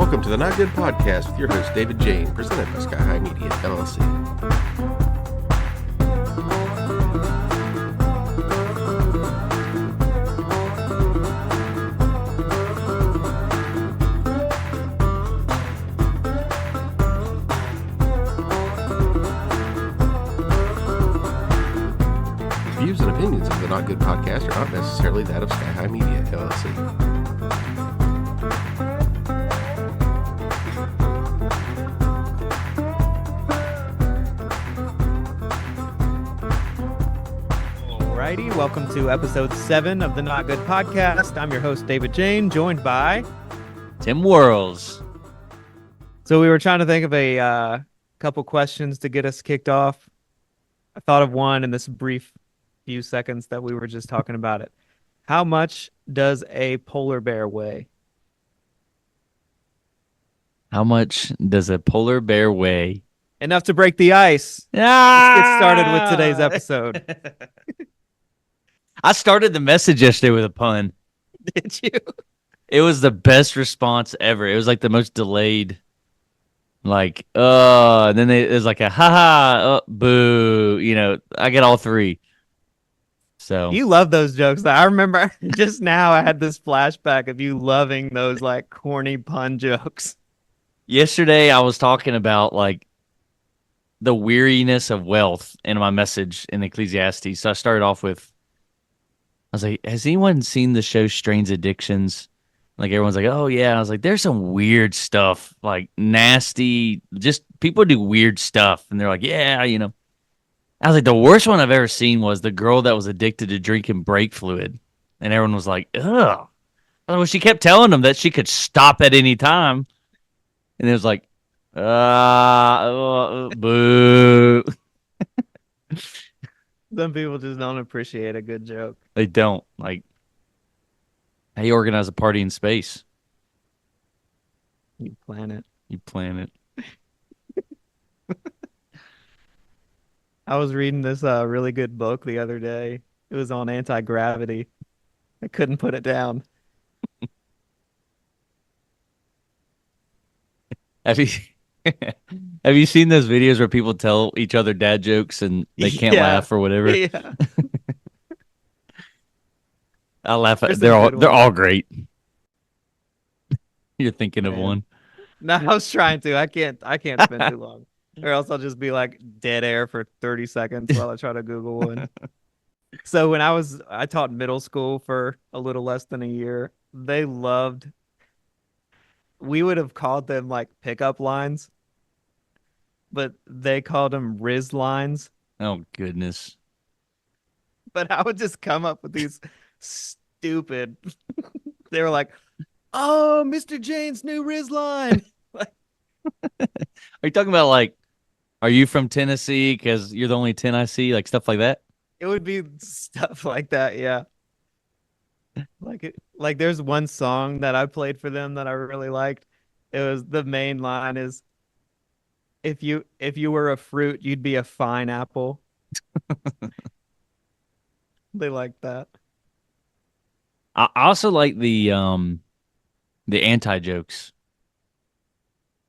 Welcome to the Not Good Podcast with your host, David Jane, presented by Sky High Media, LLC. The views and opinions of the Not Good Podcast are not necessarily that of Sky High Media, LLC. Alrighty, welcome to episode 7 of the Not Good Podcast. I'm your host, David Jane, joined by Tim Worrells. So we were trying to think of a couple questions to get us kicked off. I thought of one in this brief few seconds that we were just talking about it. How much does a polar bear weigh? How much does a polar bear weigh? Enough to break the ice. Ah! Let's get started with today's episode. I started the message yesterday with a pun. Did you? It was the best response ever. It was like the most delayed. Like, and then it was like a ha-ha, boo. You know, I get all three. So You love those jokes. I remember just now I had this flashback of you loving those like corny pun jokes. yesterday I was talking about like the weariness of wealth in my message in Ecclesiastes. So I started off with, I was like, has anyone seen the show Strange Addictions? Like everyone's like, oh yeah. I was like, there's some weird stuff, like nasty, just people do weird stuff. And they're like, yeah, you know. I was like, the worst one I've ever seen was the girl that was addicted to drinking brake fluid. And everyone was like, ugh. Well, she kept telling them that she could stop at any time. And it was like, boo. Some people just don't appreciate a good joke. They don't. Like, how you organize a party in space? You plan it. You plan it. I was reading this really good book the other day. It was on anti-gravity. I couldn't put it down. Have you have you seen those videos where people tell each other dad jokes and they can't Yeah. laugh or whatever? Yeah. I laugh There's at some they're good all ones. great. You're thinking of Man. one. No, I was trying to. I can't spend too long. Or else I'll just be like dead air for 30 seconds while I try to Google one. So when I taught middle school for a little less than a year, we would have called them like pickup lines, but they called them Riz lines. Oh goodness. But I would just come up with these stupid. They were like, "Oh, Mr. Jane's new Riz line." Like, Are you talking about like, are you from Tennessee? Because you're the only 10 I see, like stuff like that. it would be stuff like that, yeah. Like there's one song that I played for them that I really liked. It was the main line is, if you were a fruit, you'd be a fine apple. They like that. I also like the anti jokes.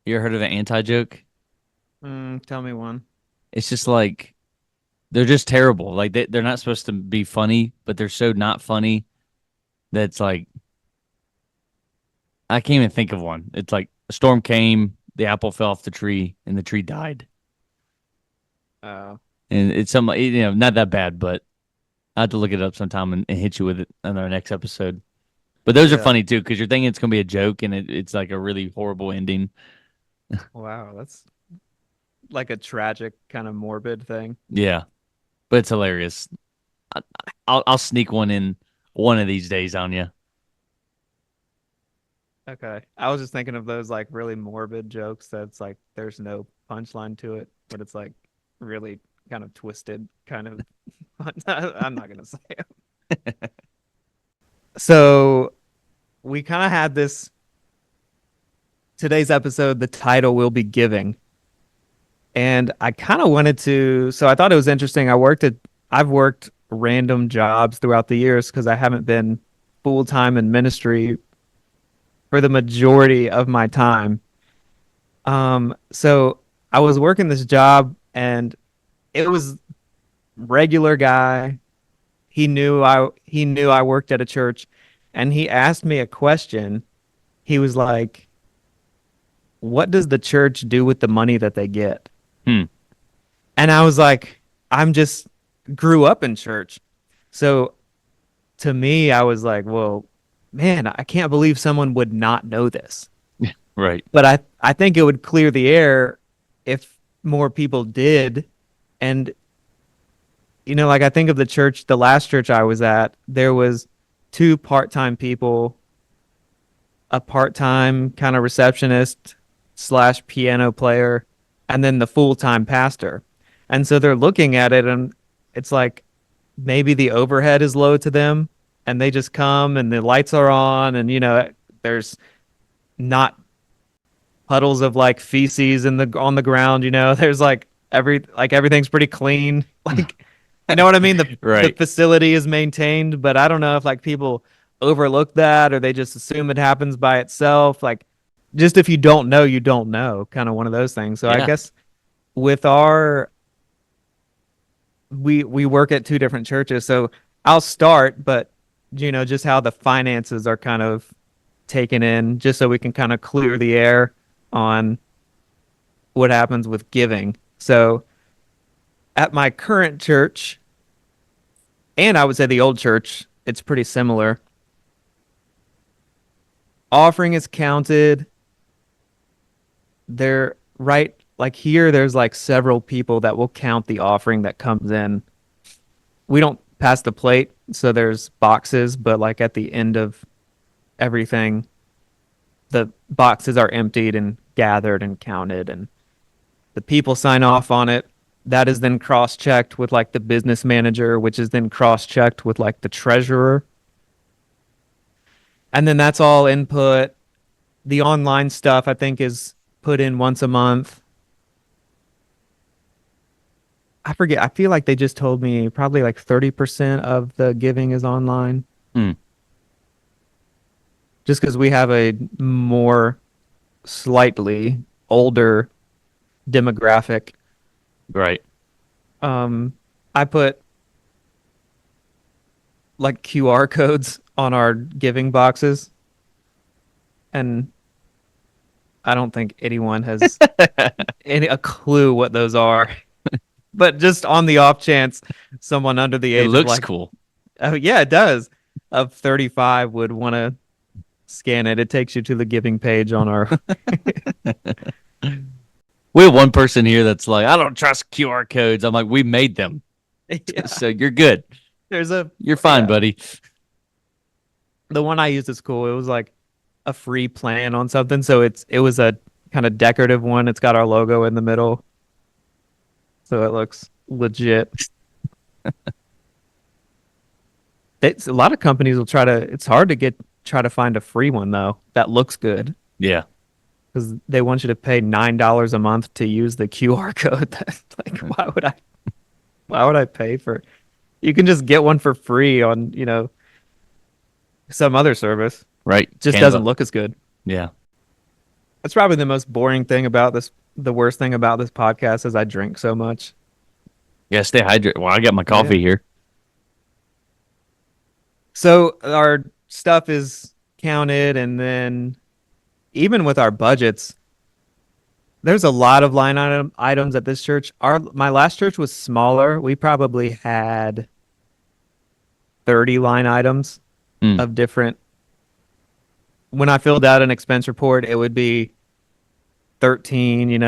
You ever heard of an anti joke? Tell me one. It's just like they're just terrible. Like they're not supposed to be funny, but they're so not funny that's like I can't even think of one. It's like a storm came, the apple fell off the tree, and the tree died. Uh, And it's some not that bad, but I have to look it up sometime and hit you with it on our next episode. But those are Yeah. funny too because you're thinking it's gonna be a joke and it's like a really horrible ending. wow, that's like a tragic kind of morbid thing. Yeah, but it's hilarious. I'll sneak one in one of these days on you. Okay. I was just thinking of those like really morbid jokes that's like there's no punchline to it, but it's like really kind of twisted, kind of. I'm not gonna say it. So we kind of had today's episode, the title will be giving. And I kind of wanted to, so I thought it was interesting. I've worked random jobs throughout the years because I haven't been full time in ministry for the majority of my time. So I was working this job and it was regular guy. He knew I worked at a church and he asked me a question. He was like, "What does the church do with the money that they get?" Hmm. And I was like, I'm just grew up in church. So to me, I was like, well, man, I can't believe someone would not know this. Right. But I think it would clear the air if more people did. And, like I think of the church, the last church I was at, there was two part-time people, a part-time kind of receptionist slash piano player, and then the full-time pastor. And so they're looking at it and it's like maybe the overhead is low to them and they just come and the lights are on and there's not puddles of like feces on the ground, there's like everything's pretty clean. Like you know what I mean? The Right. facility is maintained, but I don't know if like people overlook that or they just assume it happens by itself. Like just if you don't know, you don't know, kind of one of those things. So I Yeah. guess with our we work at two different churches, so I'll start, but just how the finances are kind of taken in, just so we can kind of clear the air on what happens with giving. So at my current church, and I would say the old church, it's pretty similar. Offering is counted. They're right like here, there's like several people that will count the offering that comes in. We don't pass the plate, so there's boxes, but like at the end of everything, the boxes are emptied and gathered and counted, and the people sign off on it. That is then cross-checked with like the business manager, which is then cross-checked with like the treasurer. And then that's all input. The online stuff I think is put in once a month. I forget. I feel like they just told me probably like 30% of the giving is online. Hmm. Just because we have a more slightly older demographic. Right. I put like QR codes on our giving boxes, and I don't think anyone has a clue what those are. But just on the off chance someone under the It age of looks like, cool. oh yeah, it does, of 35 would want to scan it. It takes you to the giving page on our. We have one person here that's like, I don't trust QR codes. I'm like, we made them. Yeah, So you're good. there's a You're fine, yeah. buddy. The one I used at school, it was like a free plan on something, so it was a kind of decorative one. It's got our logo in the middle, so it looks legit. A lot of companies will try to. It's hard to try to find a free one though that looks good Yeah. because they want you to pay $9 a month to use the QR code. That's like, why would I pay for? You can just get one for free on some other service. Right. Just Canva. doesn't look as good. Yeah. That's probably the most boring thing about this. The worst thing about this podcast is I drink so much. Yeah. Stay hydrated. Well, I got my coffee here. So our stuff is counted, and then even with our budgets, there's a lot of items at this church. My last church was smaller. We probably had 30 line items Hmm. of different. When I filled out an expense report, it would be 13.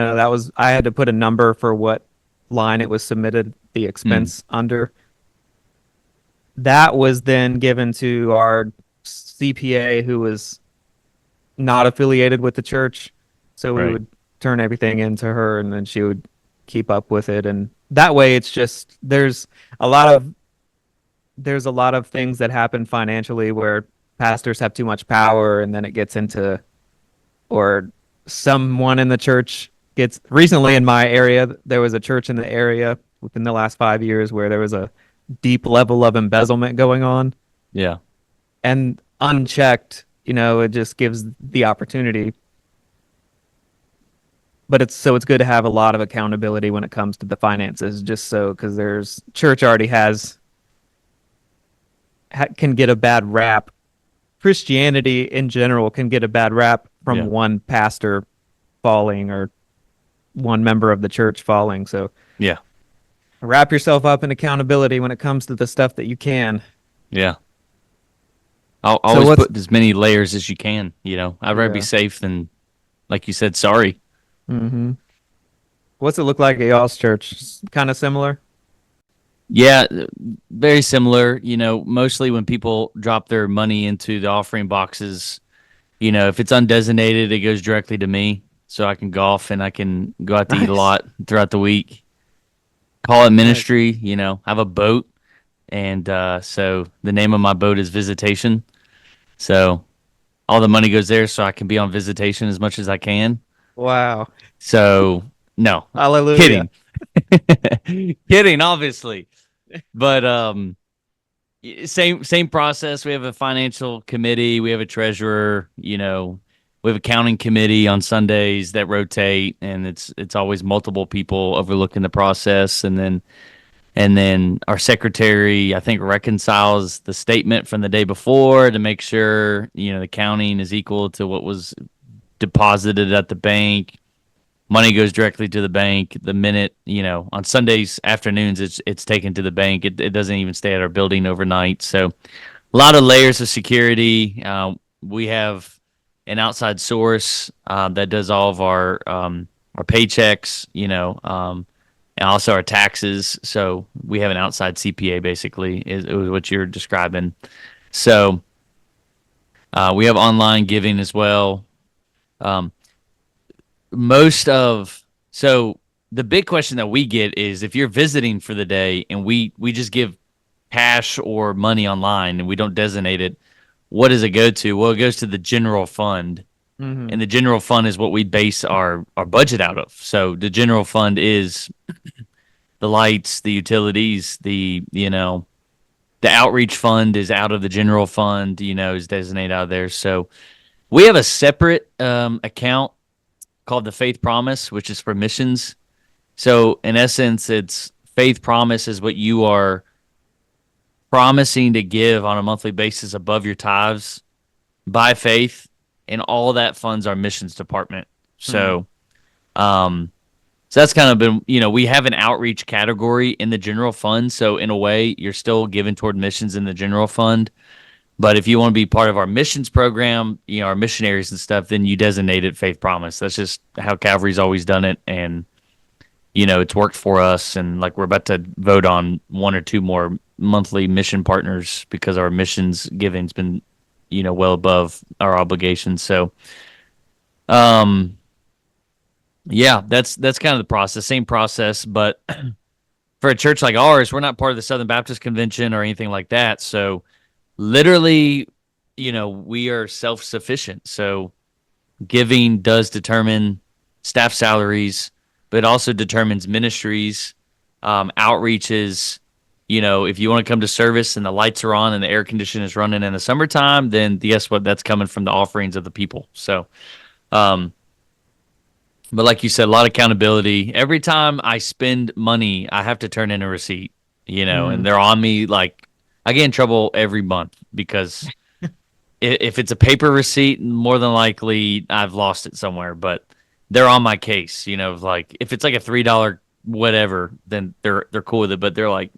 I had to put a number for what line it was submitted the expense under. That was then given to our CPA, who was not affiliated with the church. So we Right. would turn everything into her, and then she would keep up with it. And that way, it's just a lot of things that happen financially where pastors have too much power, and then it gets into, or someone in the church gets. Recently in my area, there was a church in the area within the last 5 years where there was a deep level of embezzlement going on, Yeah. and unchecked, it just gives the opportunity. But it's good to have a lot of accountability when it comes to the finances, just so because there's church already can get a bad rap. Christianity in general can get a bad rap from Yeah. one pastor falling or one member of the church falling. So Yeah. wrap yourself up in accountability when it comes to the stuff that you can. Yeah. I'll So always what's put as many layers as you can. I'd rather be Yeah. safe than, like you said, sorry. hmm What's it look like at y'all's church? Kind of similar. Yeah, very similar. Mostly when people drop their money into the offering boxes, if it's undesignated, it goes directly to me, so I can golf and I can go out to eat a Nice. lot throughout the week. Call it Nice. ministry. I have a boat, and so the name of my boat is Visitation. So all the money goes there, so I can be on visitation as much as I can. Wow. So no, Hallelujah. kidding, kidding, obviously, but same process. We have a financial committee. We have a treasurer. We have accounting committee on Sundays that rotate, and it's always multiple people overlooking the process, and then our secretary, I think, reconciles the statement from the day before to make sure the accounting is equal to what was deposited at the bank. Money goes directly to the bank the minute, on Sundays afternoons it's taken to the bank. It doesn't even stay at our building overnight. So a lot of layers of security. We have an outside source that does all of our paychecks, and also our taxes. So we have an outside CPA, basically, is what you're describing. So we have online giving as well. Um, most of so the big question that we get is if you're visiting for the day and we just give cash or money online and we don't designate it, what does it go to? Well, it goes to the general fund, hmm and the general fund is what we base our budget out of. So the general fund is the lights, the utilities, the outreach fund is out of the general fund, is designated out of there. So we have a separate account called the Faith Promise, which is for missions. So in essence, it's Faith Promise is what you are promising to give on a monthly basis above your tithes by faith, and all that funds our missions department. Um, so that's kind of been, we have an outreach category in the general fund. So in a way, you're still giving toward missions in the general fund. But if you want to be part of our missions program, our missionaries and stuff, then you designate it Faith Promise. That's just how Calvary's always done it. And, it's worked for us. And like we're about to vote on one or two more monthly mission partners because our missions giving's been, well above our obligations. So, yeah, that's kind of the process, same process. But for a church like ours, we're not part of the Southern Baptist Convention or anything like that. So literally, we are self-sufficient. So giving does determine staff salaries, but it also determines ministries, outreaches. If you want to come to service and the lights are on and the air conditioner is running in the summertime, then guess what? That's coming from the offerings of the people. So, but like you said, a lot of accountability. Every time I spend money, I have to turn in a receipt, and they're on me. Like I get in trouble every month because if it's a paper receipt, more than likely I've lost it somewhere. But they're on my case, like if it's like a $3 whatever, then they're cool with it. But they're like,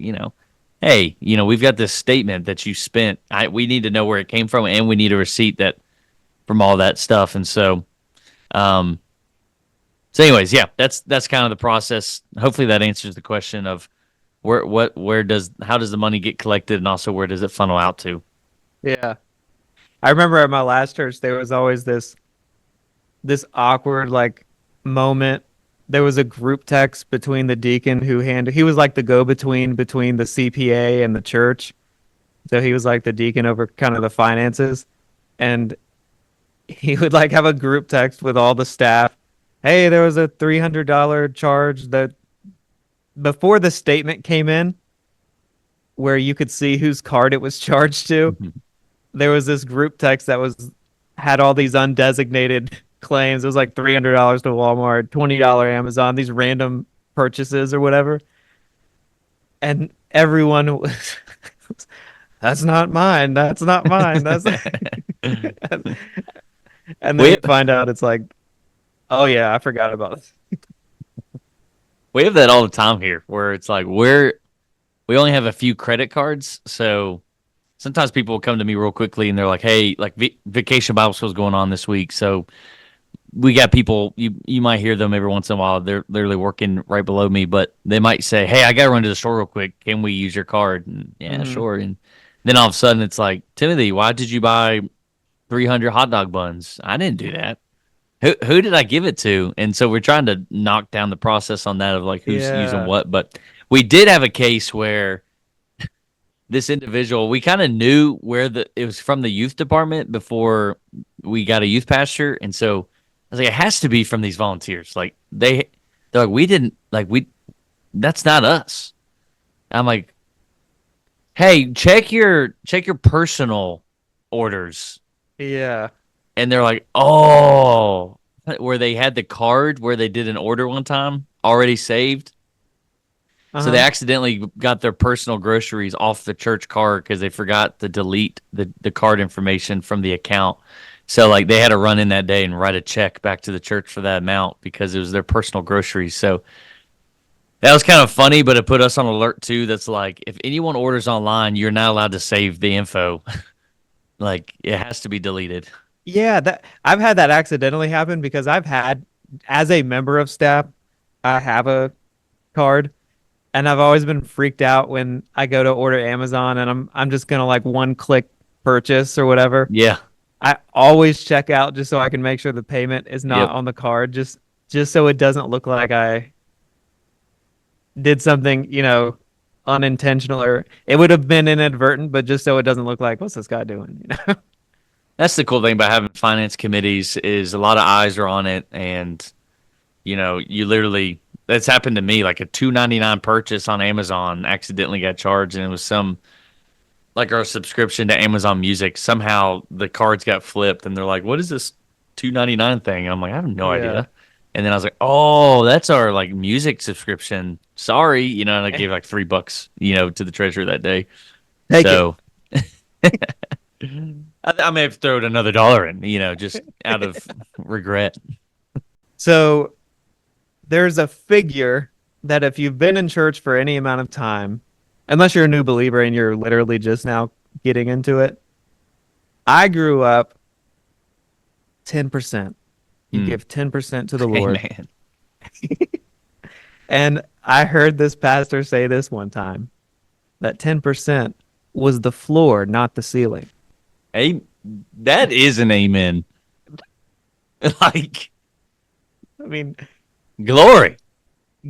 hey, we've got this statement that you spent. We need to know where it came from, and we need a receipt that from all that stuff. And so anyways, yeah, that's kind of the process. Hopefully that answers the question of how does the money get collected, and also where does it funnel out to? Yeah. I remember at my last church, there was always this awkward like moment. There was a group text between the deacon he was like the go-between between the CPA and the church. So he was like the deacon over kind of the finances. And he would like have a group text with all the staff. Hey, there was a $300 charge that before the statement came in where you could see whose card it was charged to. Mhm. There was this group text that was had all these undesignated claims. It was like $300 to Walmart, $20 Amazon, these random purchases or whatever. And everyone was, that's not mine. That's not mine. That's and then We you find out it's like, oh yeah, I forgot about this. we have that all the time here, where it's like we only have a few credit cards, so sometimes people will come to me real quickly and they're like, "Hey, like vacation Bible school is going on this week, so we got people. You might hear them every once in a while. They're literally working right below me, but they might say, "Hey, I got to run to the store real quick. Can we use your card?" And, yeah, Mhm. sure. And then all of a sudden, it's like, Timothy, why did you buy 300 hot dog buns? I didn't do that. Who did I give it to? And so we're trying to knock down the process on that of like who's using Yeah. what. But we did have a case where this individual, we kind of knew where it was from the youth department before we got a youth pastor, and so I was like, it has to be from these volunteers. Like they're like, we didn't like we that's not us. I'm like, hey, check your personal orders, Yeah. and they're like, oh, where they had the card where they did an order one time already saved. So they Uh-huh. accidentally got their personal groceries off the church card because they forgot to delete the card information from the account. So like they had to run in that day and write a check back to the church for that amount because it was their personal groceries. So that was kind of funny, but it put us on alert too. That's like if anyone orders online, you're not allowed to save the info. Like it has to be deleted. Yeah, that I've had that accidentally happen because I've had, as a member of staff, I have a card, and I've always been freaked out when I go to order Amazon and I'm just gonna like one click purchase or whatever. Yeah. I always check out just so I can make sure the payment is not Yep. on the card, just so it doesn't look like I did something, unintentional, or it would have been inadvertent, but just so it doesn't look like what's this guy doing, That's the cool thing about having finance committees is a lot of eyes are on it, and you literally that's happened to me. Like a $2.99 purchase on Amazon accidentally got charged, and it was some like our subscription to Amazon Music. Somehow the cards got flipped, and they're like, "What is this $2.99 thing?" I'm like, "I have no Yeah. idea." And then I was like, "Oh, that's our like music subscription. Sorry," and I gave like $3, to the treasurer that day. Take it. So I may have thrown another dollar in, just out of regret. So there's a figure that if you've been in church for any amount of time, unless you're a new believer and you're literally just now getting into it, I grew up 10%. You Mm. give 10% to the Hey, Lord. man. And I heard this pastor say this one time, that 10% was the floor, not the ceiling. Hey, that is an amen. Like I mean, glory.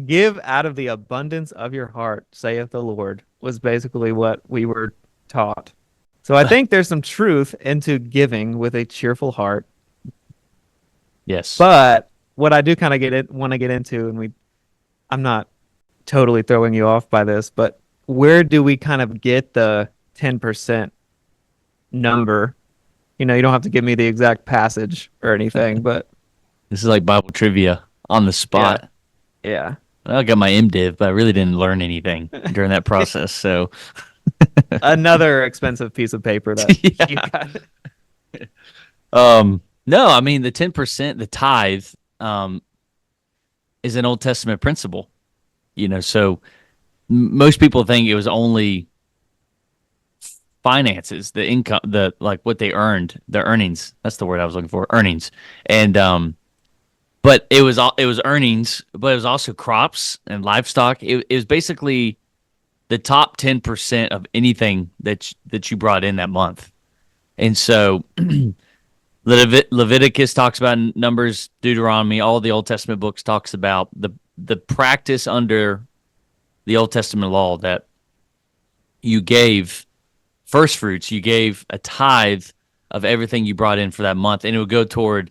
give out of the abundance of your heart, saith the Lord, was basically what we were taught. So I think there's some truth into giving with a cheerful heart. Yes. But what I do kind of want to get into, and I'm not totally throwing you off by this, but where do we kind of get the 10% number? You don't have to give me the exact passage or anything, but This is like Bible trivia on the spot. yeah. I got my MDiv, but I really didn't learn anything during that process. So Another expensive piece of paper that you got. no, I mean the 10%, the tithe, is an Old Testament principle. So most people think it was only finances, the income, the like what they earned, the earnings. That's the word I was looking for, earnings. And but it was earnings, but it was also crops and livestock. It was basically the top 10% of anything that you brought in that month. And so Leviticus talks about Numbers, Deuteronomy, all the Old Testament books talks about the practice under the Old Testament law that you gave first fruits, you gave a tithe of everything you brought in for that month, and it would go toward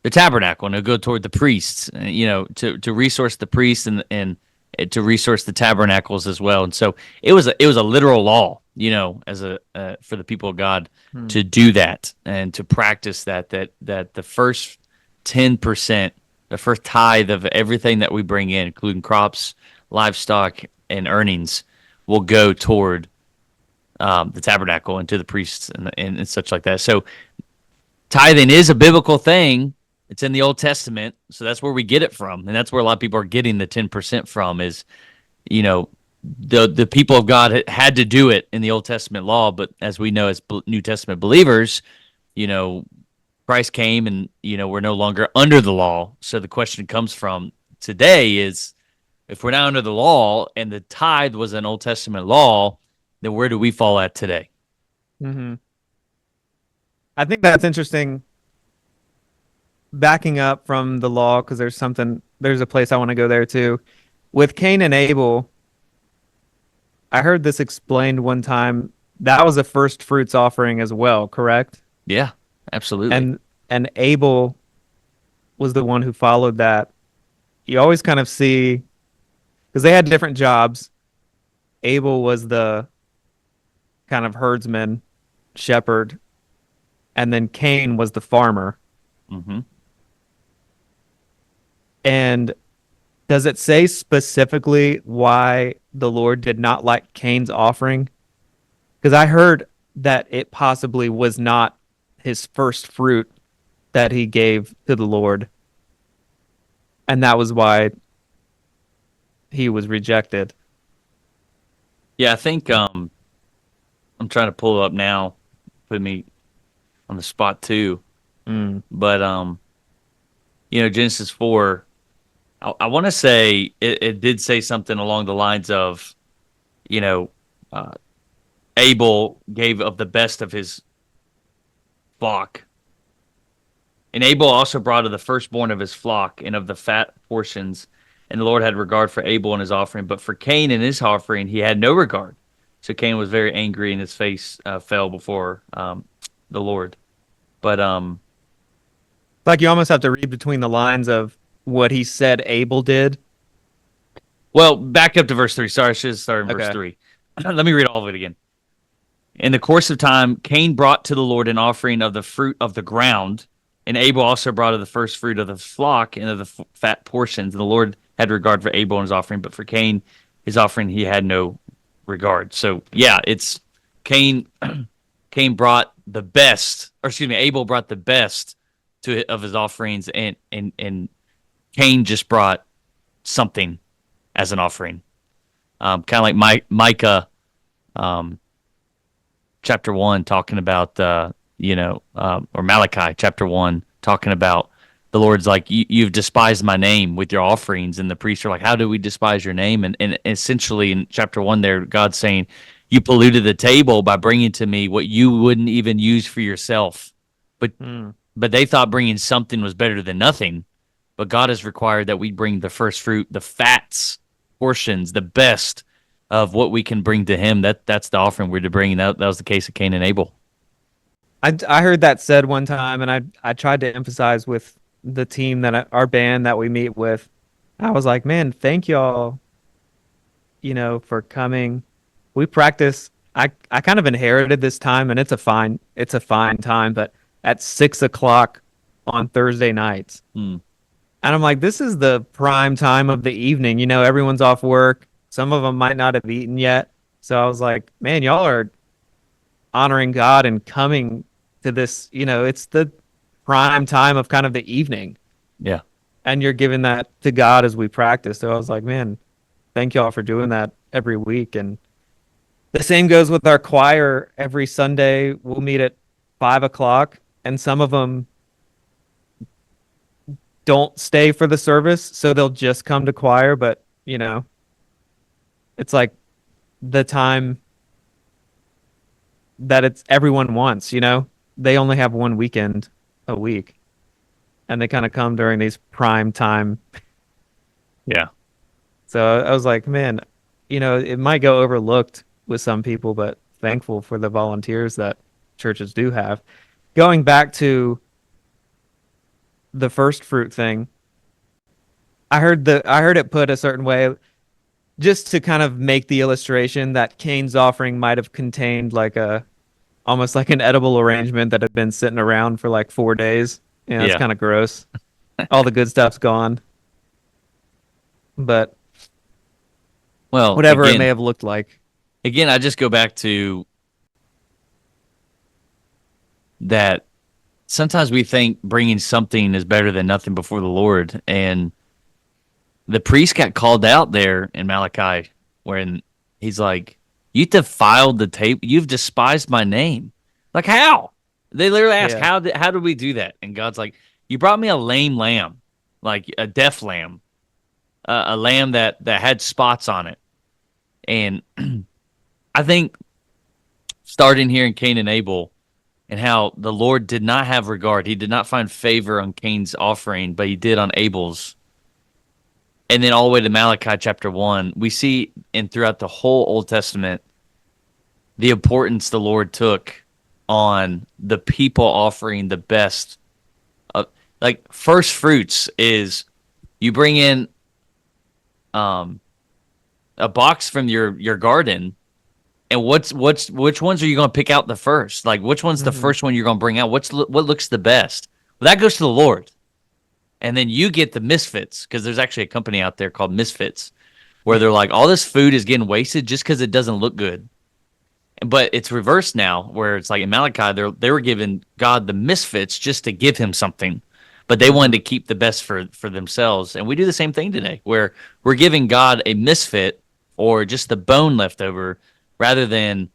the tabernacle, and it would go toward the priests, to resource the priests and to resource the tabernacles as well. And so it was a literal law as a for the people of God Hmm. to do that and to practice that the first 10%, the first tithe of everything that we bring in, including crops, livestock, and earnings, will go toward the tabernacle and to the priests and such like that. So tithing is a biblical thing. It's in the Old Testament, so that's where we get it from, and that's where a lot of people are getting the 10% from. Is you know the people of God had to do it in the Old Testament law, but as we know as New Testament believers, you know Christ came, and we're no longer under the law. So the question comes from today is, if we're not under the law and the tithe was an Old Testament law, then where do we fall at today? Hmm. I think that's interesting. Backing up from the law, because there's a place I want to go there too. With Cain and Abel, I heard this explained one time. That was a first fruits offering as well, correct? Yeah, absolutely. And Abel was the one who followed that. You always kind of see, because they had different jobs. Abel was the kind of herdsman, shepherd, and then Cain was the farmer. hmm And does it say specifically why the Lord did not like Cain's offering? Because I heard that it possibly was not his first fruit that he gave to the Lord, and that was why he was rejected. Yeah, I think I'm trying to pull it up now, put me on the spot too. Mm. But Genesis 4, I want to say it did say something along the lines of, you know, uh, Abel gave of the best of his flock. And Abel also brought of the firstborn of his flock and of the fat portions. And the Lord had regard for Abel and his offering, but for Cain and his offering, he had no regard. So Cain was very angry, and his face fell before the Lord. But Like you almost have to read between the lines of what he said Abel did. well, back up to verse 3. Sorry, I should have started in verse Okay. 3. Let me read all of it again. In the course of time, Cain brought to the Lord an offering of the fruit of the ground, and Abel also brought of the first fruit of the flock and of the fat portions. And the Lord had regard for Abel and his offering, but for Cain, his offering, he had no regard. So, yeah, it's Cain. Cain brought the best, or excuse me, Abel brought the best of his offerings, and Cain just brought something as an offering, kind of like Micah. Chapter 1 talking about or Malachi chapter 1 talking about the Lord's like, you've despised my name with your offerings, and the priests are like, how do we despise your name? And essentially in chapter 1 there, God's saying, you polluted the table by bringing to me what you wouldn't even use for yourself, but Mm. but they thought bringing something was better than nothing. But God has required that we bring the first fruit, the fats portions, the best of what we can bring to Him. That's the offering we're to bring. That was the case of Cain and Abel. I heard that said one time, and I tried to emphasize with the team our band that we meet with. I was like, man, thank y'all, for coming. We practice. I kind of inherited this time, and it's a fine time, but at 6 o'clock on Thursday nights. Hmm. And I'm like, this is the prime time of the evening. Everyone's off work. Some of them might not have eaten yet. So I was like, man, y'all are honoring God and coming to this. It's the prime time of kind of the evening. Yeah. And you're giving that to God as we practice. So I was like, man, thank y'all for doing that every week. And the same goes with our choir. Every Sunday, we'll meet at 5 o'clock, and some of them don't stay for the service, so they'll just come to choir. But it's like the time that it's everyone wants. They only have one weekend a week, and they kind of come during these prime time. Yeah. So I was like, man, it might go overlooked with some people, but thankful for the volunteers that churches do have. Going back to the first fruit thing, I heard it put a certain way. just to kind of make the illustration that Cain's offering might have contained like almost like an edible arrangement that had been sitting around for like 4 days. Yeah, it's Yeah. kind of gross. All the good stuff's gone. But Well, whatever it may have looked like. again, I just go back to that sometimes we think bringing something is better than nothing before the Lord. And the priest got called out there in Malachi when he's like, you defiled the table. You've despised my name. Like, how? They literally ask, Yeah. how did we do that? And God's like, you brought me a lame lamb, like a deaf lamb, a lamb that had spots on it. And I think starting here in Cain and Abel, and how the Lord did not have regard. He did not find favor on Cain's offering, but he did on Abel's. And then all the way to Malachi chapter 1, we see and throughout the whole Old Testament the importance the Lord took on the people offering the best. Like first fruits is you bring in a box from your garden, and which ones are you going to pick out the first? Like which one's the first one you're going to bring out? What looks the best? Well, that goes to the Lord, and then you get the misfits because there's actually a company out there called Misfits, where they're like all this food is getting wasted just because it doesn't look good. But it's reversed now, where it's like in Malachi, they were giving God the misfits just to give him something, but they wanted to keep the best for themselves. And we do the same thing today, where we're giving God a misfit or just the bone left over, rather than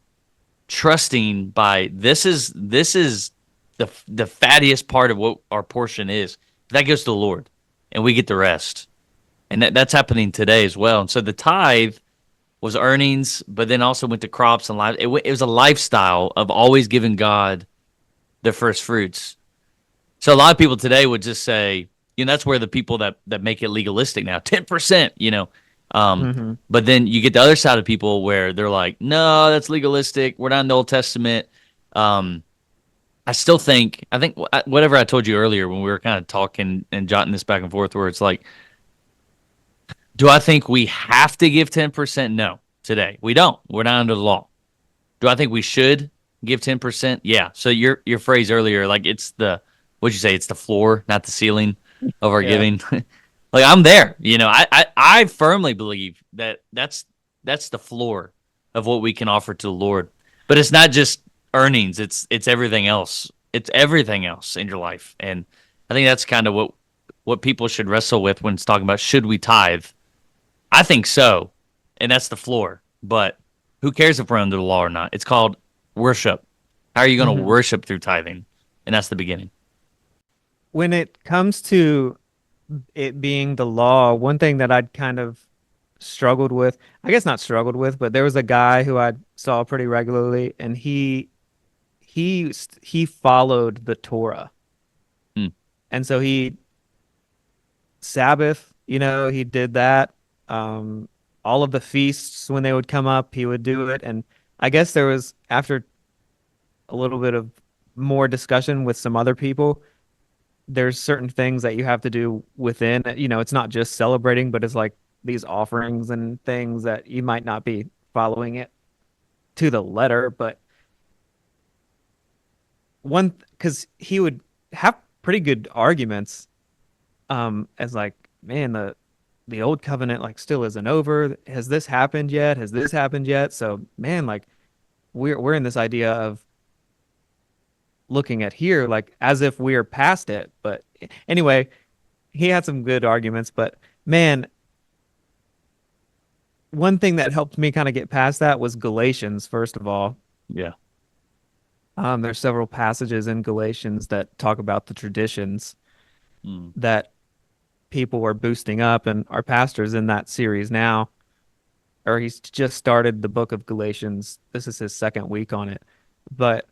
trusting by this is the fattiest part of what our portion is. That goes to the Lord, and we get the rest. And that's happening today as well. And so the tithe was earnings, but then also went to crops and life. It was a lifestyle of always giving God the first fruits. So a lot of people today would just say, that's where the people that make it legalistic now, 10%, But then you get the other side of people where they're like, no, that's legalistic. We're not in the Old Testament. I think whatever I told you earlier when we were kind of talking and jotting this back and forth, where it's like, do I think we have to give 10%? No, today we don't. We're not under the law. Do I think we should give 10%? Yeah. So your phrase earlier, like what'd you say? It's the floor, not the ceiling of our giving. Like I'm there. I firmly believe that's the floor of what we can offer to the Lord. But it's not just earnings. It's everything else. It's everything else in your life. And I think that's kind of what people should wrestle with when it's talking about should we tithe. I think so, and that's the floor. But who cares if we're under the law or not? It's called worship. How are you going to worship through tithing? And that's the beginning. When it comes to it being the law, one thing that I'd kind of struggled with, I guess not struggled with, but there was a guy who I saw pretty regularly, and he followed the Torah. And so Sabbath, he did that. All of the feasts, when they would come up, he would do it. And I guess there was, after a little bit of more discussion with some other people, there's certain things that you have to do within, it's not just celebrating, but it's like these offerings and things that you might not be following it to the letter. But because he would have pretty good arguments, as like, man, the old covenant like still isn't over. Has this happened yet? Has this happened yet? So man, like we're in this idea of looking at here like as if we're past it. But anyway, he had some good arguments, but man, one thing that helped me kind of get past that was Galatians, first of all. Yeah. There's several passages in Galatians that talk about the traditions that people were boosting up, and our pastor's in that series now, or he's just started the book of Galatians. This is his second week on it. But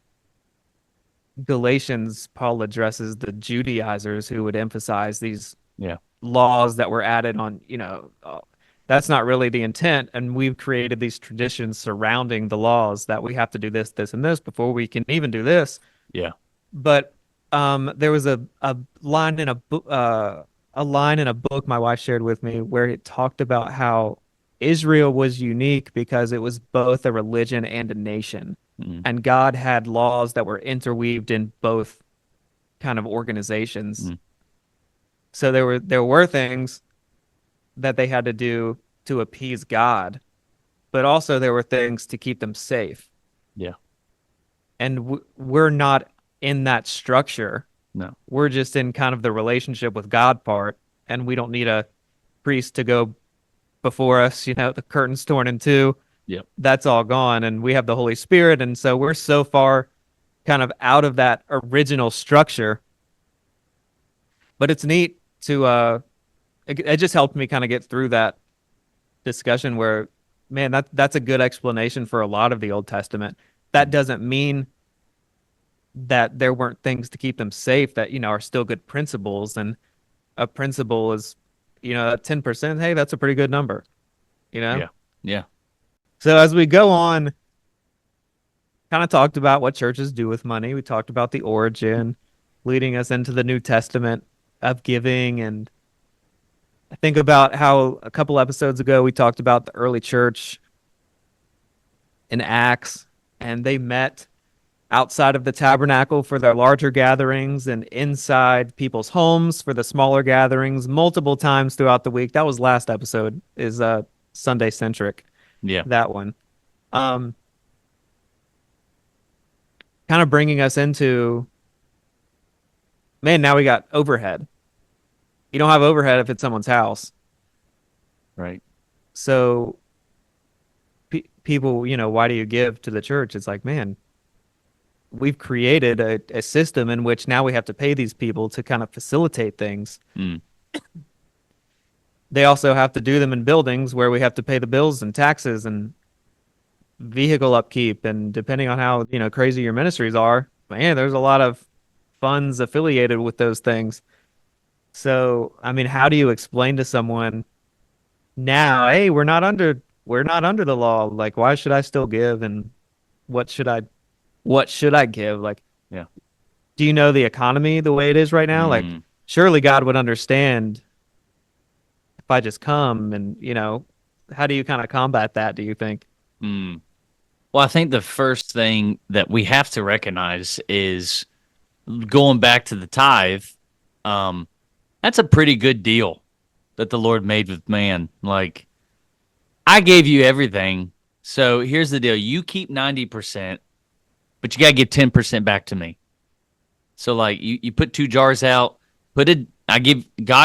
Galatians, Paul addresses the Judaizers who would emphasize these laws that were added on, that's not really the intent. And we've created these traditions surrounding the laws that we have to do this, this, and this before we can even do this. Yeah. But there was a line in a book my wife shared with me where it talked about how Israel was unique because it was both a religion and a nation. Mm. And God had laws that were interweaved in both kind of organizations. Mm. So there were things that they had to do to appease God, but also there were things to keep them safe. Yeah. And we're not in that structure. No. We're just in kind of the relationship with God part, and we don't need a priest to go before us. The curtain's torn in two. Yep. That's all gone, and we have the Holy Spirit, and so we're so far kind of out of that original structure. But it's neat to it just helped me kind of get through that discussion where, man, that's a good explanation for a lot of the Old Testament. That doesn't mean that there weren't things to keep them safe that, are still good principles. And a principle is, 10%. Hey, that's a pretty good number, Yeah. Yeah. So as we go on, kind of talked about what churches do with money. We talked about the origin, leading us into the New Testament of giving. And I think about how a couple episodes ago we talked about the early church in Acts, and they met outside of the tabernacle for their larger gatherings and inside people's homes for the smaller gatherings multiple times throughout the week. That was last episode, is Sunday centric. Yeah. That one. Kind of bringing us into, man, now we got overhead. You don't have overhead if it's someone's house. Right. So people, why do you give to the church? It's like, man, we've created a system in which now we have to pay these people to kind of facilitate things. Mm. They also have to do them in buildings where we have to pay the bills and taxes and vehicle upkeep. And depending on how, crazy your ministries are, man, there's a lot of funds affiliated with those things. So, I mean, how do you explain to someone now, hey, we're not under the law. Like, why should I still give? And what should I give? Like, Yeah. Do you know the economy the way it is right now? Like, surely God would understand if I just come. And, how do you kind of combat that, do you think? Mm. Well, I think the first thing that we have to recognize is going back to the tithe. That's a pretty good deal that the Lord made with man. Like, I gave you everything. So here's the deal. You keep 90%, but you got to give 10% back to me. So like you put 2 jars out, God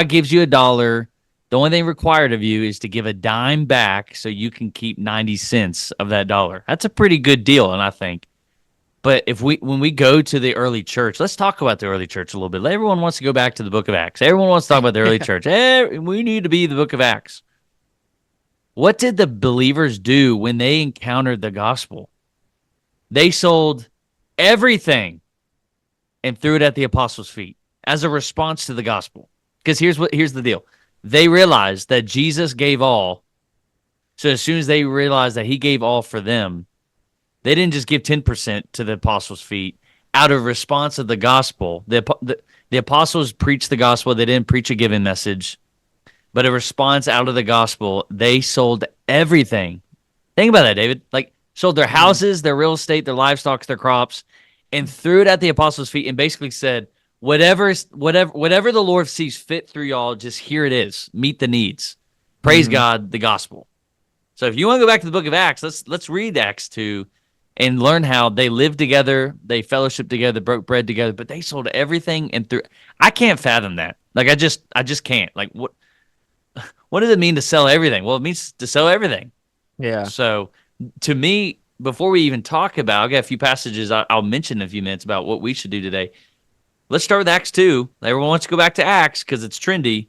gives you $1. The only thing required of you is to give a dime back so you can keep 90 cents of that dollar. That's a pretty good deal, and I think. But when we go to the early church, let's talk about the early church a little bit. Everyone wants to go back to the book of Acts. Everyone wants to talk about the early church. We need to be the book of Acts. What did the believers do when they encountered the gospel? They sold everything and threw it at the apostles' feet as a response to the gospel. Because here's the deal. They realized that Jesus gave all. So as soon as they realized that he gave all for them, they didn't just give 10% to the apostles' feet out of response of the gospel. The apostles preached the gospel. They didn't preach a given message. But a response out of the gospel, they sold everything. Think about that, David. Like, sold their houses, their real estate, their livestock, their crops, and threw it at the apostles' feet and basically said, whatever the Lord sees fit through y'all, just here it is. Meet the needs. Praise God, the gospel. So if you want to go back to the book of Acts, let's read Acts 2 and learn how they lived together, they fellowshiped together, broke bread together, but they sold everything and threw. I can't fathom that. Like, I just can't. Like, what does it mean to sell everything? Well, it means to sell everything. Yeah. So to me, before we even talk about, I've got a few passages I'll mention in a few minutes about what we should do today. Let's start with Acts 2. Everyone wants to go back to Acts because it's trendy.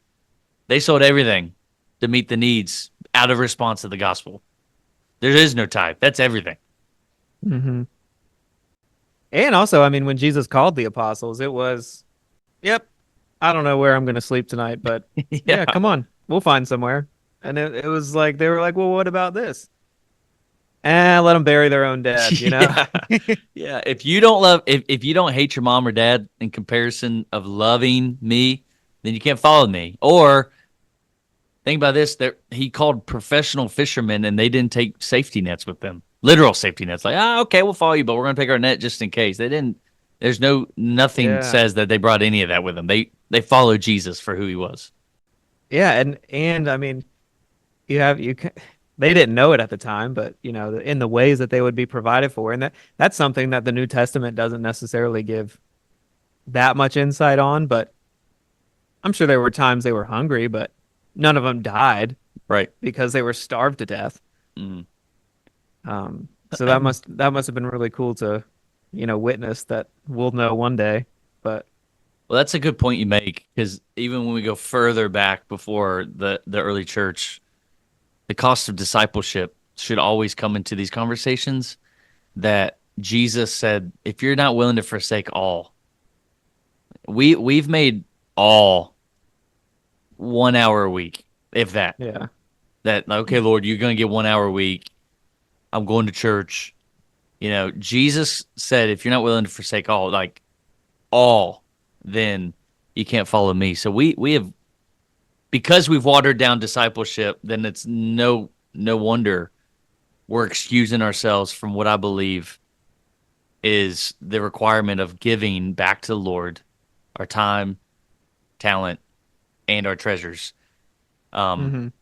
They sold everything to meet the needs out of response to the gospel. There is no tithe. That's everything. Mm-hmm. And also, I mean, when Jesus called the apostles, it was, yep, I don't know where I'm going to sleep tonight, but yeah, come on, we'll find somewhere. And it was like, they were like, well, what about this? Let them bury their own dead, you know? Yeah. If you don't hate your mom or dad in comparison of loving me, then you can't follow me. Or Think about this. He called professional fishermen, and they didn't take safety nets with them. Literal safety nets. Like, okay, we'll follow you, but we're going to take our net just in case. They didn't. There's nothing Yeah. says that they brought any of that with them. They followed Jesus for who he was. Yeah, and I mean, they didn't know it at the time, but in the ways that they would be provided for, and that's something that the New Testament doesn't necessarily give that much insight on, but I'm sure there were times they were hungry, but none of them died Right. because they were starved to death. Mm. So that must have been really cool to, witness that we'll know one day. But Well, that's a good point you make, because even when we go further back before the early church, the cost of discipleship should always come into these conversations. That Jesus said, if you're not willing to forsake all, we've made all 1 hour a week, if that. yeah, That, okay, Lord, you're going to get 1 hour a week. I'm going to church. Jesus said, if you're not willing to forsake all, then you can't follow me. So we have, because we've watered down discipleship, then it's no wonder we're excusing ourselves from what I believe is the requirement of giving back to the Lord our time, talent, and our treasures. hmm A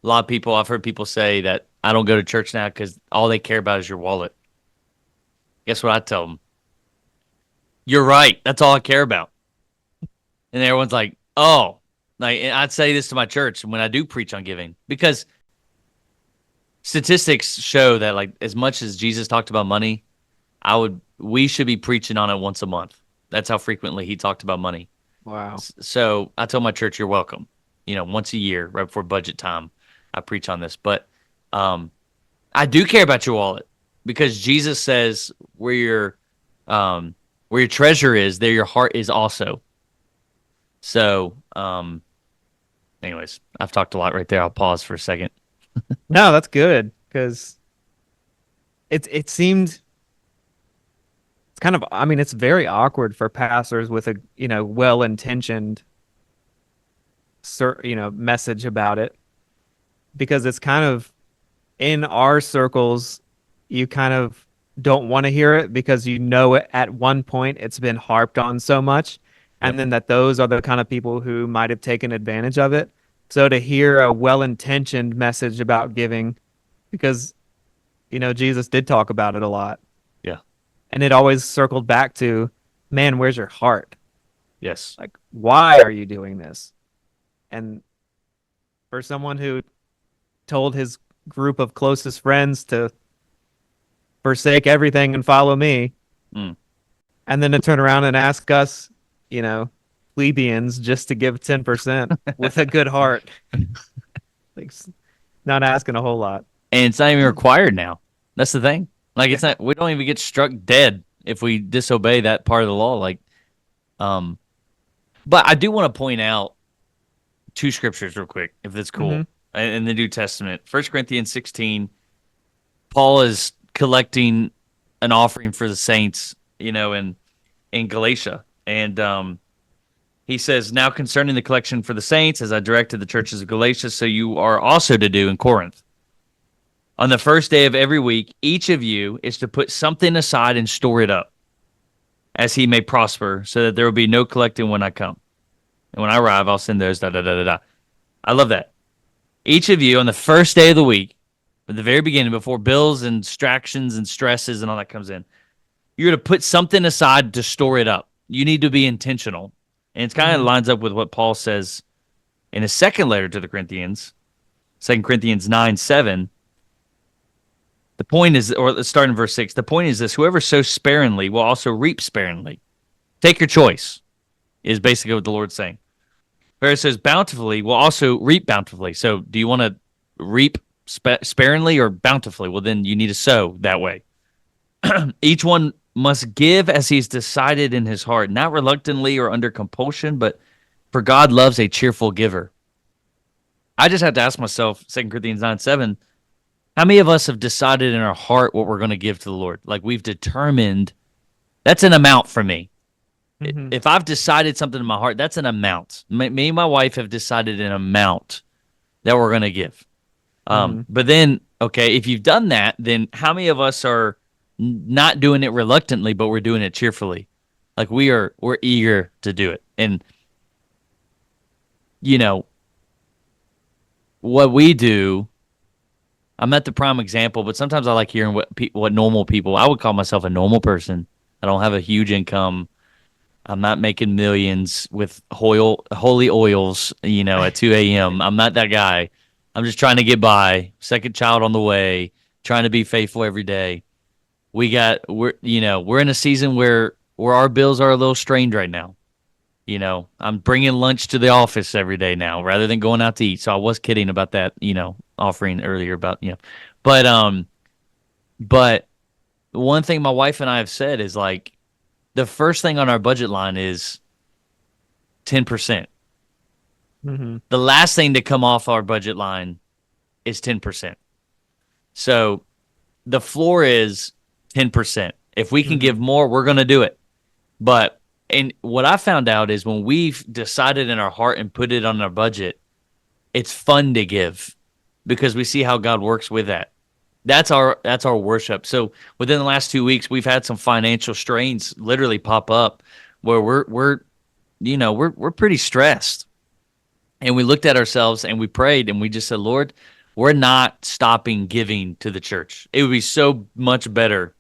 lot of people, I've heard people say that I don't go to church now because all they care about is your wallet. Guess what I tell them? You're right. That's all I care about. And everyone's like, oh, and I'd say this to my church when I do preach on giving, because statistics show that, like, as much as Jesus talked about money, we should be preaching on it once a month. That's how frequently he talked about money. wow, So I tell my church, you're welcome. Once a year, right before budget time, I preach on this. But I do care about your wallet, because Jesus says where your treasure is, there your heart is also. So, anyways, I've talked a lot right there. I'll pause for a second. no, that's good because it seemed it's kind of, I mean, it's very awkward for pastors with a well-intentioned message about it, because it's kind of in our circles, you kind of don't want to hear it because at one point it's been harped on so much, Yep. and then that those are the kind of people who might have taken advantage of it. So to hear a well-intentioned message about giving, because Jesus did talk about it a lot, Yeah. and it always circled back to, man, where's your heart? Yes. Like, why are you doing this? And for someone who told his group of closest friends to forsake everything and follow me, Mm. and then to turn around and ask us, plebeians, just to give 10% with a good heart, like, not asking a whole lot. And it's not even required now. That's the thing. Like, it's not. We don't even get struck dead if we disobey that part of the law. Like, but I do want to point out two scriptures real quick, if that's cool. Mhm. In the New Testament, 1 Corinthians 16, Paul is collecting an offering for the saints, in Galatia, and he says, "Now concerning the collection for the saints, as I directed the churches of Galatia, so you are also to do in Corinth. On the first day of every week, each of you is to put something aside and store it up, as he may prosper, so that there will be no collecting when I come. And when I arrive, I'll send those, da da da da da." I love that. Each of you on the first day of the week, at the very beginning, before bills and distractions and stresses and all that comes in, you're to put something aside to store it up. You need to be intentional. And it kind of lines up with what Paul says in his second letter to the Corinthians, 2 Corinthians 9:7. The point is, or let's start in verse 6. The point is this: whoever sows sparingly will also reap sparingly. Take your choice, is basically what the Lord's saying. Whoever sows bountifully will also reap bountifully. So do you want to reap sparingly or bountifully? Well, then you need to sow that way. Each one must give as he's decided in his heart, not reluctantly or under compulsion, but for God loves a cheerful giver. I just have to ask myself, 2 Corinthians 9:7, how many of us have decided in our heart what we're going to give to the Lord? Like, we've determined that's an amount for me. Mhm. If I've decided something in my heart, that's an amount. Me and my wife have decided an amount that we're going to give. But then, okay, if you've done that, then how many of us are not doing it reluctantly, but we're doing it cheerfully? Like we're eager to do it. And, you know, what we do, I'm not the prime example, but sometimes I like hearing what normal people, I would call myself a normal person. I don't have a huge income. I'm not making millions with holy oils, at 2 a.m. I'm not that guy. I'm just trying to get by. Second child on the way, trying to be faithful every day. We're in a season where our bills are a little strained right now. I'm bringing lunch to the office every day now rather than going out to eat. So I was kidding about that, offering earlier about, but one thing my wife and I have said is like, the first thing on our budget line is 10%. Mm-hmm. The last thing to come off our budget line is 10%. So the floor is 10%. If we can give more, we're going to do it. And what I found out is when we've decided in our heart and put it on our budget, it's fun to give because we see how God works with that. That's our worship. So within the last 2 weeks, we've had some financial strains literally pop up where we're pretty stressed. And we looked at ourselves and we prayed and we just said, Lord, we're not stopping giving to the church. It would be so much better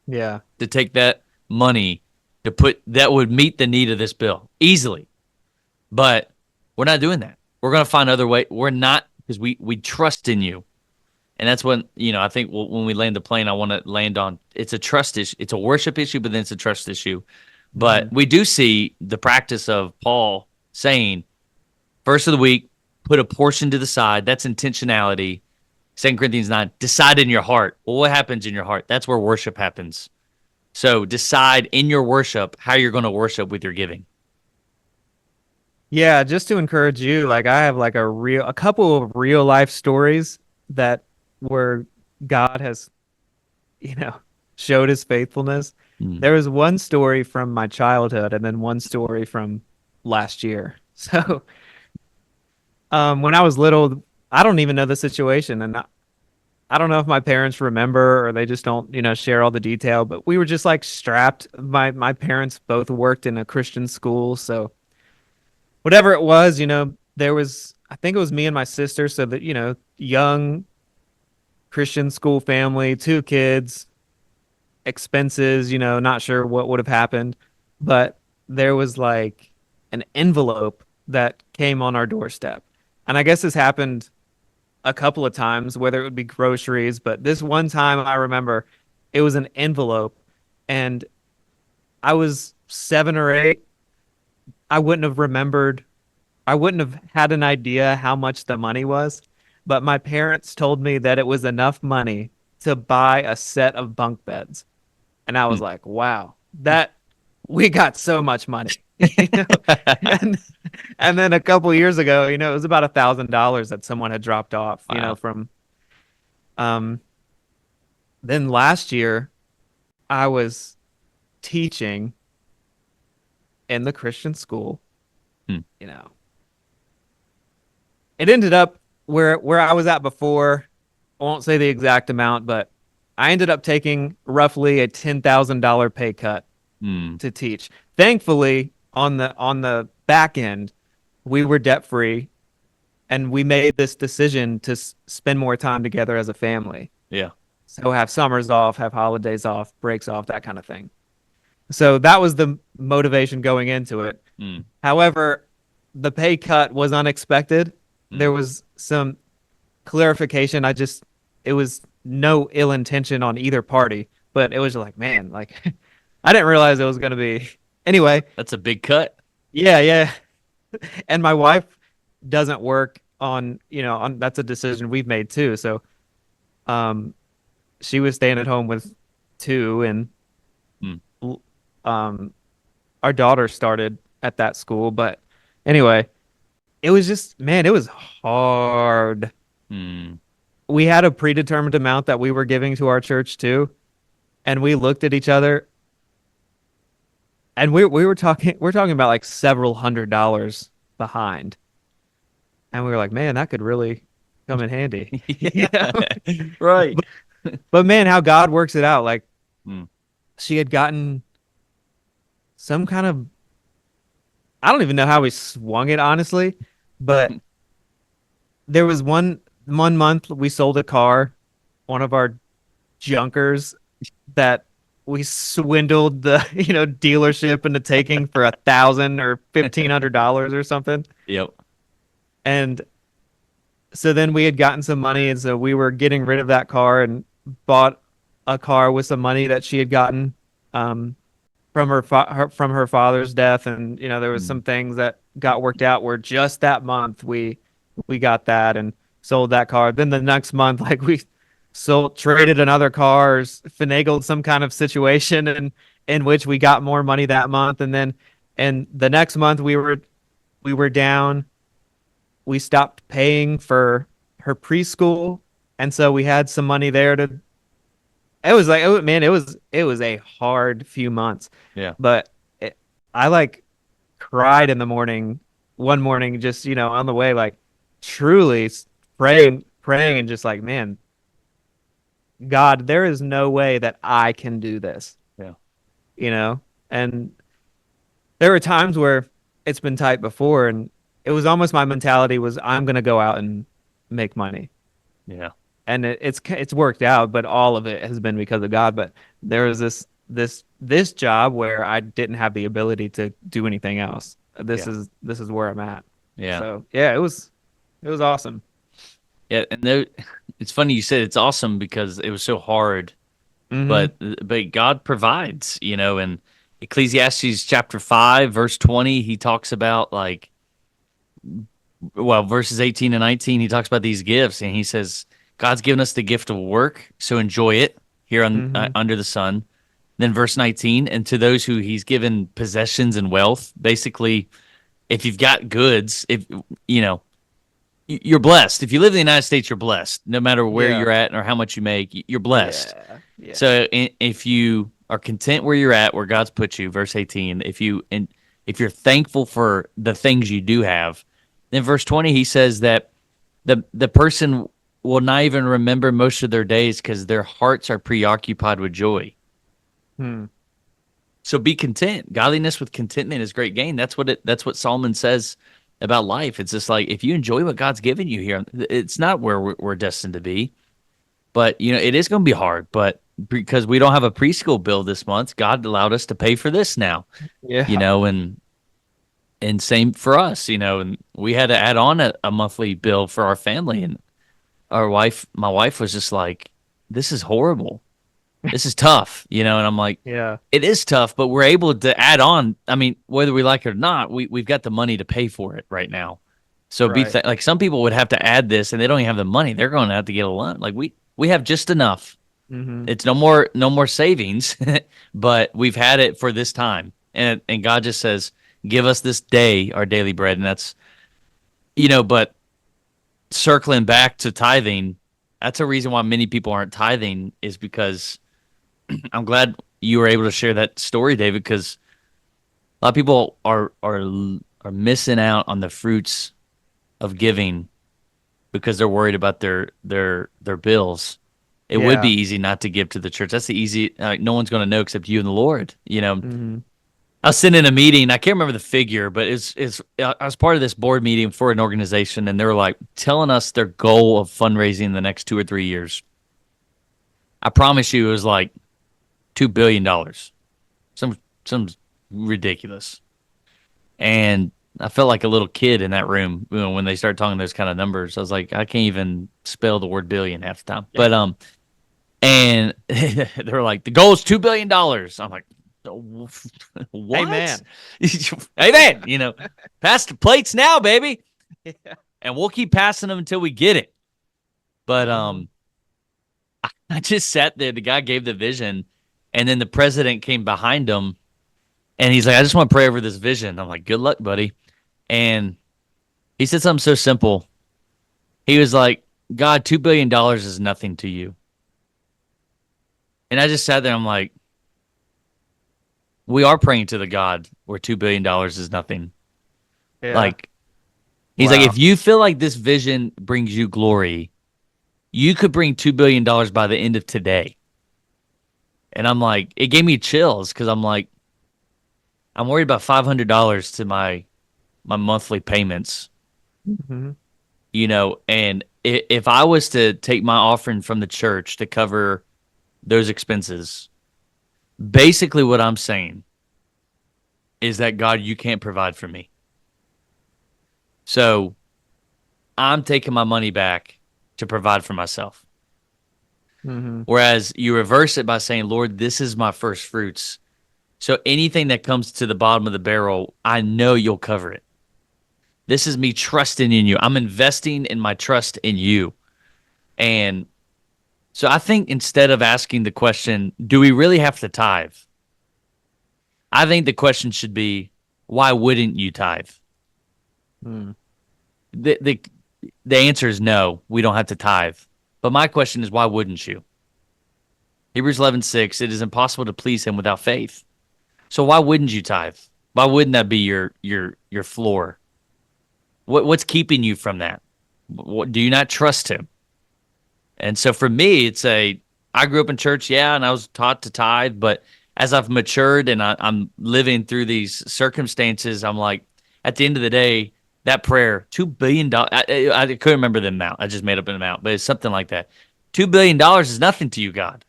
to take that money that would meet the need of this bill easily. But we're not doing that. We're going to find other way. We're not, because we trust in you. And that's when, I think when we land the plane, I want to land on, it's a trust issue. It's a worship issue, but then it's a trust issue. But we do see the practice of Paul saying, first of the week, put a portion to the side. That's intentionality. 2 Corinthians 9, decide in your heart. Well, what happens in your heart? That's where worship happens. So decide in your worship how you're going to worship with your giving. Yeah, just to encourage you, like I have like a couple of real life stories where God has, showed his faithfulness. There was one story from my childhood and then one story from last year. So when I was little, I don't even know the situation. And I don't know if my parents remember or they just don't, share all the detail. But we were just like strapped. My parents both worked in a Christian school. So whatever it was, I think it was me and my sister. So that, young Christian school family, 2 kids, expenses, not sure what would have happened, but there was like an envelope that came on our doorstep. And I guess this happened a couple of times, whether it would be groceries, but this one time I remember it was an envelope and I was 7 or 8. I wouldn't have had an idea how much the money was. But my parents told me that it was enough money to buy a set of bunk beds. And I was like, wow, we got so much money. and then a couple of years ago, it was about $1,000 that someone had dropped off, from then last year I was teaching in the Christian school. It ended up where I was at before. I won't say the exact amount, but I ended up taking roughly a $10,000 pay cut to teach. Thankfully, on the back end, we were debt free, and we made this decision to spend more time together as a family. Yeah. So have summers off, have holidays off, breaks off, that kind of thing. So that was the motivation going into it. However, the pay cut was unexpected. There was some clarification. It was no ill intention on either party, but it was like, man, like I didn't realize it was going to be. Anyway. That's a big cut. Yeah. And my wife doesn't work on, that's a decision we've made too. So, she was staying at home with 2 and, our daughter started at that school, but anyway, it was just, man, it was hard. We had a predetermined amount that we were giving to our church too. And we looked at each other and we're talking about like several $100s behind. And we were like, man, that could really come in handy. You Yeah. know? Right. But man, how God works it out. Like Mm. she had gotten some kind of, I don't even know how we swung it, honestly, but there was one month we sold a car, one of our junkers that we swindled the dealership into taking for $1,000 or $1,500 or something. Yep. And so then we had gotten some money, and so we were getting rid of that car and bought a car with some money that she had gotten um, from from her father's death, and there was Mm. some things that got worked out where just that month we got that and sold that car. Then the next month, like we traded another car, finagled some kind of situation, and in which we got more money that month, and the next month we were down. We stopped paying for her preschool, and so we had some money there to. It was like, oh man, it was a hard few months, Yeah. but I like cried in the morning, one morning, just on the way, like truly praying, and just like, man, God, there is no way that I can do this, Yeah. you know, and there were times where it's been tight before, and it was almost my mentality was I'm gonna go out and make money, Yeah. and it's worked out, but all of it has been because of God. But there was this job where I didn't have the ability to do anything else. This Yeah. is where I'm at. Yeah. So yeah, it was awesome. Yeah. And there, it's funny you said it's awesome because it was so hard, Hmm. but God provides, and Ecclesiastes chapter 5, verse 20, he talks about like, well, verses 18 and 19, he talks about these gifts, and he says, God's given us the gift of work, so enjoy it here on Hmm. under the sun. Then verse 19, and to those who he's given possessions and wealth, basically, if you've got goods, if you're blessed. If you live in the United States, you're blessed. No matter where Yeah. you're at or how much you make, you're blessed. Yeah. Yeah. So if you are content where you're at, where God's put you, verse 18, if you're thankful for the things you do have, then verse 20 he says that the person will not even remember most of their days because their hearts are preoccupied with joy. Hmm. So be content. Godliness with contentment is great gain. That's what Solomon says about life. It's just like if you enjoy what God's given you here, it's not where we're destined to be. But it is going to be hard. But because we don't have a preschool bill this month, God allowed us to pay for this now. Yeah. And same for us. And we had to add on a monthly bill for our family. And my wife was just like, "This is horrible. This is tough." And I'm like, Yeah. "It is tough, but we're able to add on. I mean, whether we like it or not, we've got the money to pay for it right now." So Right. like some people would have to add this, and they don't even have the money. They're going to have to get a loan. Like we have just enough. Hmm. It's no more savings, but we've had it for this time. And God just says, "Give us this day our daily bread." And that's but circling back to tithing, that's a reason why many people aren't tithing is because I'm glad you were able to share that story, David, because a lot of people are missing out on the fruits of giving because they're worried about their bills. It would be Yeah. easy not to give to the church. That's the easy. No one's going to know except you and the Lord. Hmm. I was sitting in a meeting. I can't remember the figure, but I was part of this board meeting for an organization, and they were like telling us their goal of fundraising in the next 2 or 3 years. I promise you, it was like $2 billion, some ridiculous. And I felt like a little kid in that room when they started talking those kind of numbers. I was like, I can't even spell the word billion half the time. But and they were like, the goal is $2 billion. I'm like, what? Amen. Amen. Pass the plates now, baby, Yeah. and we'll keep passing them until we get it. But Mhm. I just sat there. The guy gave the vision, and then the president came behind him, and he's like, I just want to pray over this vision. I'm like, good luck, buddy. And he said something so simple. He was like, God, $2 billion is nothing to you. And I just sat there. I'm like, we are praying to the God where $2 billion is nothing. Yeah. Like, He's like, Wow. if you feel like this vision brings you glory, you could bring $2 billion by the end of today. And I'm like, it gave me chills because I'm like, I'm worried about $500 to my monthly payments, Mhm. and if I was to take my offering from the church to cover those expenses, basically what I'm saying is that God, you can't provide for me. So I'm taking my money back to provide for myself. Mhm. Whereas you reverse it by saying, Lord, this is my first fruits. So anything that comes to the bottom of the barrel, I know you'll cover it. This is me trusting in you. I'm investing in my trust in you. And so I think instead of asking the question, do we really have to tithe? I think the question should be, why wouldn't you tithe? Mm. The answer is no, we don't have to tithe. But my question is, why wouldn't you? Hebrews 11:6, it is impossible to please him without faith. So why wouldn't you tithe? Why wouldn't that be your floor? What's keeping you from that? Do you not trust him? And so for me, I grew up in church, yeah, and I was taught to tithe, but as I've matured and I'm living through these circumstances, I'm like, at the end of the day, that prayer, $2 billion, I couldn't remember the amount. I just made up an amount, but it's something like that. $2 billion is nothing to you, God.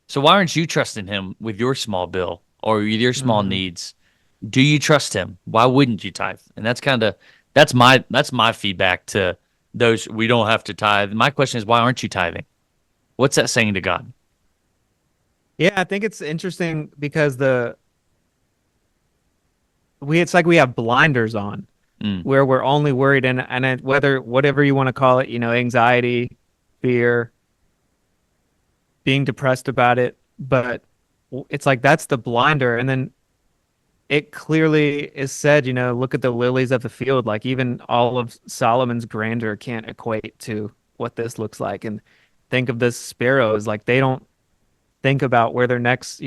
So why aren't you trusting him with your small bill or with your small Mhm. needs? Do you trust him? Why wouldn't you tithe? And that's my feedback to those we don't have to tithe. My question is, why aren't you tithing? What's that saying to God? Yeah, I think it's interesting because it's like we have blinders on Mm, where we're only worried whether whatever you want to call it, anxiety, fear, being depressed about it, but it's like that's the blinder. And then it clearly is said, look at the lilies of the field. Like even all of Solomon's grandeur can't equate to what this looks like. And think of the sparrows, like they don't think about where their next,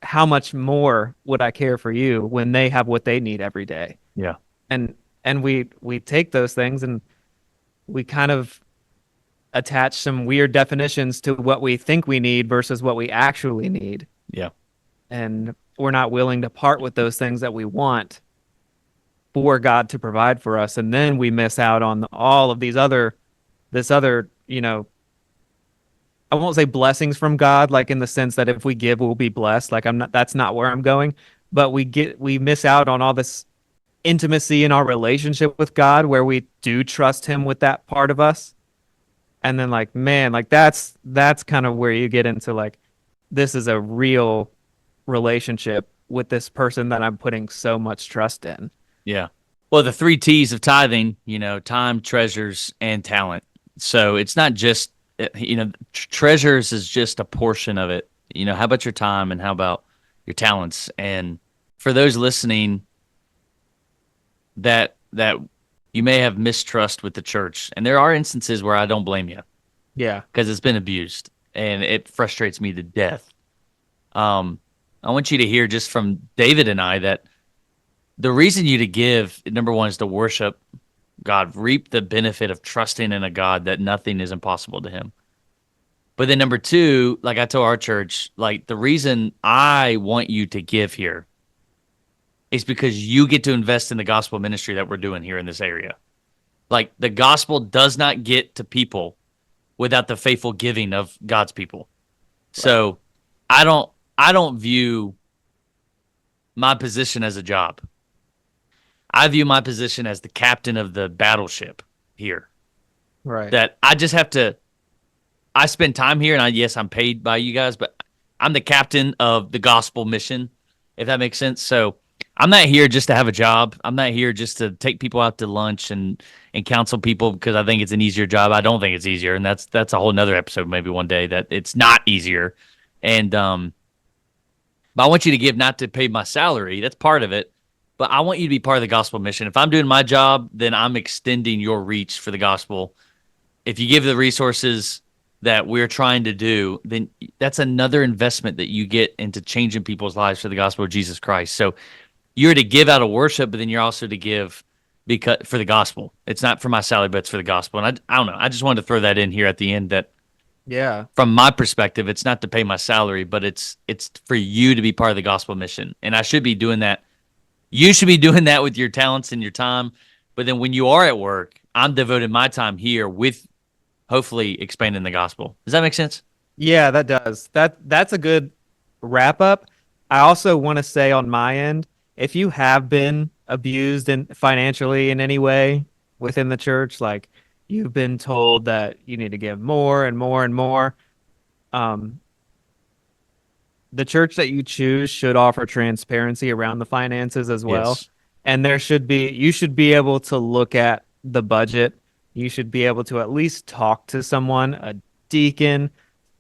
how much more would I care for you when they have what they need every day? yeah, And we take those things and we kind of attach some weird definitions to what we think we need versus what we actually need. yeah, And we're not willing to part with those things that we want for God to provide for us. And then we miss out on all of this other, I won't say blessings from God, like in the sense that if we give, we'll be blessed. Like that's not where I'm going, but we miss out on all this intimacy in our relationship with God where we do trust him with that part of us. And then like, man, like that's kind of where you get into like, this is a real relationship with this person that I'm putting so much trust in. yeah. Well, the three T's of tithing, time, treasures, and talent. So it's not just, treasures is just a portion of it. How about your time and how about your talents? And for those listening that you may have mistrust with the church, and there are instances where I don't blame you Yeah. because it's been abused and it frustrates me to death. I want you to hear just from David and I that the reason you to give, number one, is to worship God, reap the benefit of trusting in a God that nothing is impossible to him. But then number two, like I told our church, like the reason I want you to give here is because you get to invest in the gospel ministry that we're doing here in this area. Like the gospel does not get to people without the faithful giving of God's people. So I don't view my position as a job. I view my position as the captain of the battleship here. Right. That I just have to I spend time here and yes, I'm paid by you guys, but I'm the captain of the gospel mission, if that makes sense. So I'm not here just to have a job. I'm not here just to take people out to lunch and counsel people because I think it's an easier job. I don't think it's easier. And that's a whole nother episode maybe one day that it's not easier. And but I want you to give not to pay my salary. That's part of it. But I want you to be part of the gospel mission. If I'm doing my job, then I'm extending your reach for the gospel. If you give the resources that we're trying to do, then that's another investment that you get into changing people's lives for the gospel of Jesus Christ. So you're to give out of worship, but then you're also to give because for the gospel. It's not for my salary, but it's for the gospel. And I don't know. I just wanted to throw that in here at the end that Yeah. from my perspective, it's not to pay my salary, but it's for you to be part of the gospel mission. And I should be doing that. You should be doing that with your talents and your time. But then when you are at work, I'm devoting my time here with hopefully expanding the gospel. Does that make sense? Yeah, that does. That's a good wrap up. I also want to say on my end, if you have been abused financially in any way within the church, like you've been told that you need to give more and more and more, the church that you choose should offer transparency around the finances as well. Yes. And you should be able to look at the budget. You should be able to at least talk to someone, a deacon,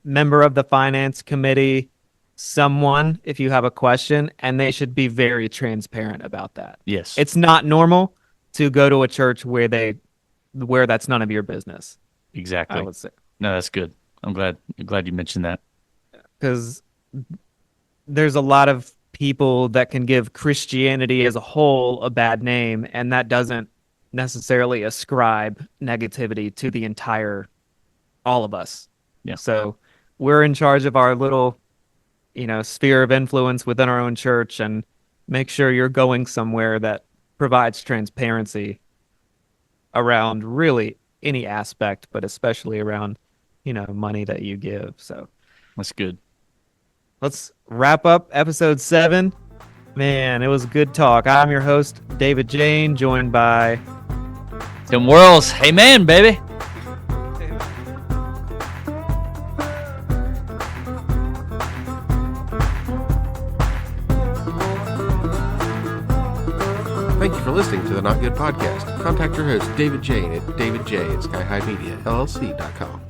member of the finance committee, someone, if you have a question, and they should be very transparent about that. Yes. It's not normal to go to a church where that's none of your business, exactly. I would say. No, that's good. I'm glad you mentioned that. Because there's a lot of people that can give Christianity as a whole a bad name, and that doesn't necessarily ascribe negativity to all of us. Yeah. So we're in charge of our little, sphere of influence within our own church, and make sure you're going somewhere that provides transparency around really any aspect, but especially around, money that you give. So That's good. let's wrap up episode 7. Man, it was good talk. I'm your host, David Jane, joined by Tim Worrells. Hey, man, baby. Thank you for listening to the Not Good Podcast. Contact your host, David Jane, at davidj@skyhighmediallc.com.